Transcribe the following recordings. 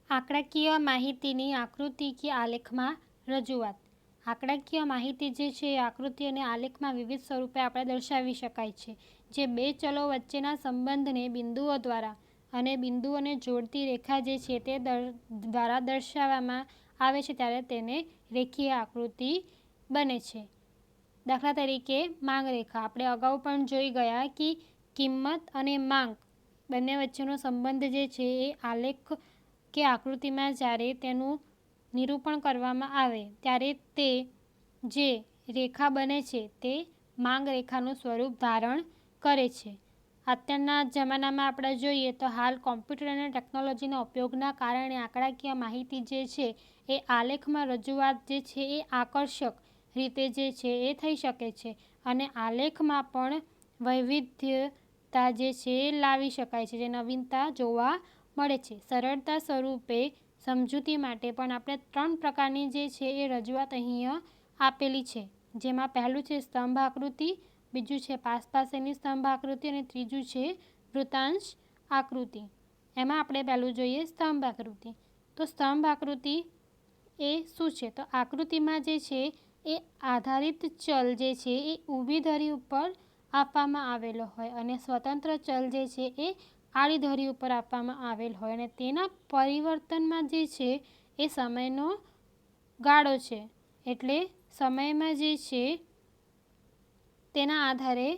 આંકડાકીય માહિતીની આકૃતિ કે આલેખમાં રજૂઆત. આંકડાકીય માહિતી જે છે એ આકૃતિ અને આલેખમાં વિવિધ સ્વરૂપે આપણે દર્શાવી શકાય છે. જે બે ચલો વચ્ચેના સંબંધને બિંદુઓ દ્વારા અને બિંદુઓને જોડતી રેખા જે છે તે દ્વારા દર્શાવવામાં આવે છે ત્યારે તેને રેખીય આકૃતિ બને છે. દાખલા તરીકે માંગ રેખા. આપણે અગાઉ પણ જોઈ ગયા કે કિંમત અને માંગ બંને વચ્ચેનો સંબંધ જે છે એ આલેખ કે આકૃતિમાં જ્યારે તેનું નિરૂપણ કરવામાં આવે ત્યારે તે જે રેખા બને છે તે માંગ રેખાનું સ્વરૂપ ધારણ કરે છે. અત્યારના જમાનામાં આપણે જોઈએ તો હાલ કોમ્પ્યુટર અને ટેકનોલોજીના ઉપયોગના કારણે આંકડાકીય માહિતી જે છે એ આલેખમાં રજૂઆત જે છે એ આકર્ષક રીતે જે છે એ થઈ શકે છે અને આલેખમાં પણ વૈવિધ્યતા જે છે એ લાવી શકાય છે, જે નવીનતા જોવા મળે છે. સરળતા સ્વરૂપે સમજૂતી માટે પણ આપણે 3 પ્રકારની જે છે એ રજૂઆત અહીંયા આપેલી છે, જેમાં પહેલું છે સ્તંભ આકૃતિ, બીજું છે પાસ પાસેની સ્તંભ આકૃતિ અને ત્રીજું છે વૃત્તાંશ આકૃતિ. એમાં આપણે પહેલું જોઈએ સ્તંભ આકૃતિ. તો સ્તંભ આકૃતિ એ શું છે? તો આકૃતિમાં જે છે એ આધારિત ચલ જે છે એ ઊભી ધરી ઉપર આપવામાં આવેલો હોય અને સ્વતંત્ર ચલ જે છે એ આડી ધરી ઉપર આપવામાં આવેલ હોય અને તેના પરિવર્તનમાં જે છે એ સમયનો ગાળો છે. એટલે સમયમાં જે છે તેના આધારે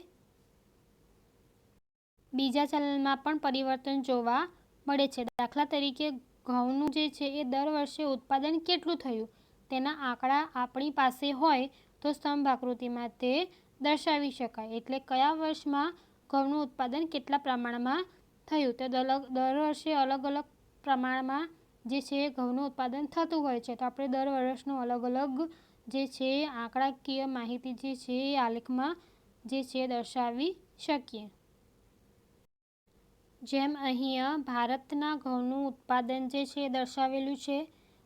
બીજા ચલમાં પણ પરિવર્તન જોવા મળે છે. દાખલા તરીકે ઘઉંનું જે છે એ દર વર્ષે ઉત્પાદન કેટલું થયું તેના આંકડા આપણી પાસે હોય તો સ્તંભ આકૃતિમાં તે દર્શાવી શકાય. એટલે કયા વર્ષમાં ઘઉંનું ઉત્પાદન કેટલા પ્રમાણમાં થયું તો દર વર્ષે અલગ અલગ પ્રમાણમાં જે છે ઘઉંનું ઉત્પાદન થતું હોય છે. તો આપણે દર વર્ષનું અલગ અલગ જે છે આંકડાકીય માહિતી જે છે એ આલેખમાં જે છે દર્શાવી શકીએ. જેમ અહીંયા ભારતના ઘઉંનું ઉત્પાદન જે છે એ દર્શાવેલું છે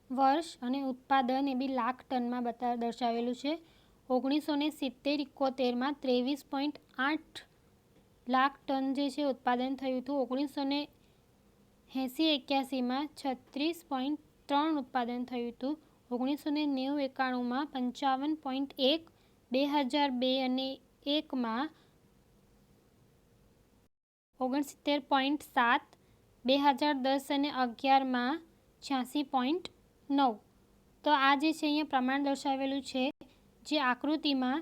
વર્ષ અને ઉત્પાદન એ બી લાખ ટનમાં દર્શાવેલું છે. 1970-71માં 23.8 લાખ ટન જે છે ઉત્પાદન થયું હતું. 1980-81માં 36.3 ઉત્પાદન થયું હતું. 1990-91માં 55.1, 2002 અને 1માં 69.7, 2010 અને 11માં 86.9. તો આ જે છે અહીંયા પ્રમાણ દર્શાવેલું છે. જે આકૃતિમાં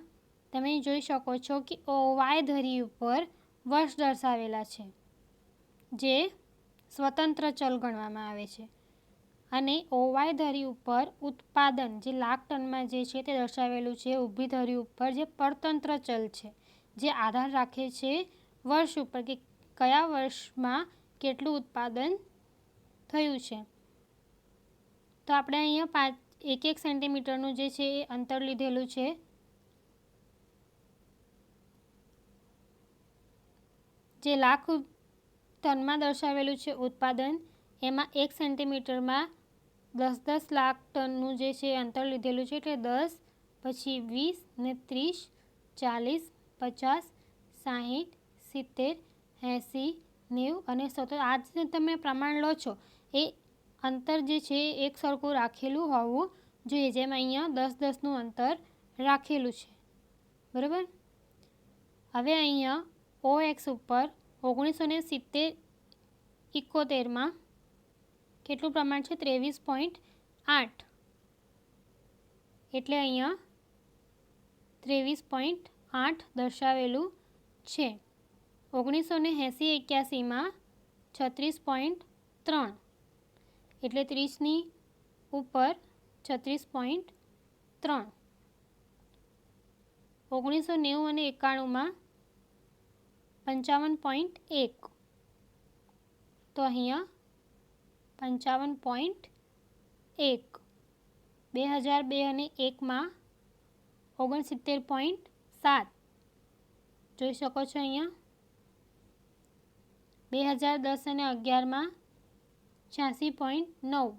તમે જોઈ શકો છો કે ઓવાય ધરી ઉપર વર્ષ દર્શાવેલા છે જે સ્વતંત્ર ચલ ગણવામાં આવે છે અને ઓવાય ધરી ઉપર ઉત્પાદન જે લાખ ટનમાં જે છે તે દર્શાવેલું છે ઊભી ધરી ઉપર જે પરતંત્ર ચલ છે જે આધાર રાખે છે વર્ષ ઉપર કે કયા વર્ષમાં કેટલું ઉત્પાદન થયું છે. તો આપણે અહીંયા 1 સેન્ટીમીટરનું જે છે એ અંતર લીધેલું છે. જે લાખ ટનમાં દર્શાવેલું છે ઉત્પાદન એમાં 1 સેન્ટીમીટરમાં 10 લાખ ટનનું જે છે અંતર લીધેલું છે. એટલે 10, પછી 20 ને 30, 40, 50, 60, 70, 80, 90 અને 100. આ જે તમે પ્રમાણ લો છો એ અંતર જે છે એક સરખું રાખેલું હોવું જોઈએ. જેમ અહીંયા 10-10નું અંતર રાખેલું છે, બરાબર. હવે અહીંયા OX ઉપર 1970-71માં કેટલું પ્રમાણ છે 23.8. એટલે અહીંયા 23.8 દર્શાવેલું છે. 1980-81માં 36.3 એટલે 30ની ઉપર 36.3. 1990 અને 91માં 55.1. તો અહીંયા 55.1. 2002 અને 1માં 69.7 જોઈ શકો છો અહીંયા. 2010 અને 11માં 86.9.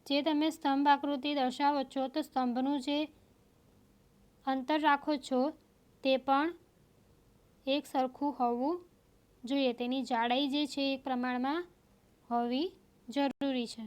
જે તમે સ્તંભ આકૃતિ દર્શાવો છો તો સ્તંભનું જે અંતર રાખો છો તે પણ એક સરખું હોવું જોઈએ. તેની જાડાઈ જે છે એ પ્રમાણમાં હોવી જરૂરી છે.